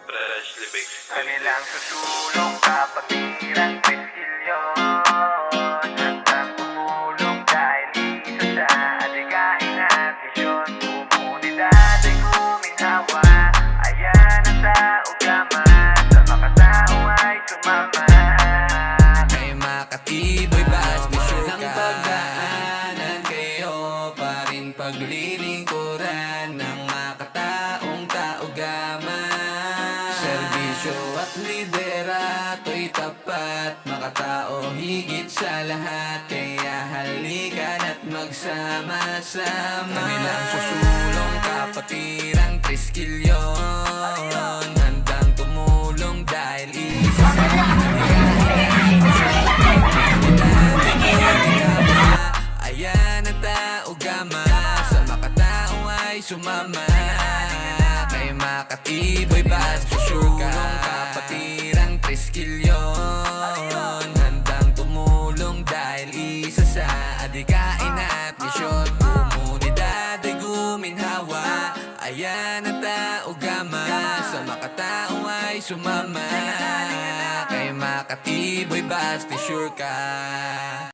Freshly baked. Kanilang susulong kapatiran Triskilyon, handang tumulong dahil isa sa adikain at misyon. Komunidad ay kuminhawa, ayan ang taugaman, sa makatao ay sumama. May makatibay ba't misyon ng pagdaanan kayo pa rin paglilingkuran ng makataong taugaman. Serbisyo at liderato'y tapat, makatao higit sa lahat, kaya halikan at magsama-sama. Kanilang susulong kapatirang Triskilyon, handang tumulong dahil isa sa ayan ang taugama, sa makatao ay sumama. Kay makatibay ba't sure ka? Kapatirang Triskilyon, handang tumulong dahil isa sa adikain at misyon. Komunidad ay guminhawa, ayan ang taugama, sa makatao ay sumama. Kay makatibay ba't sure ka?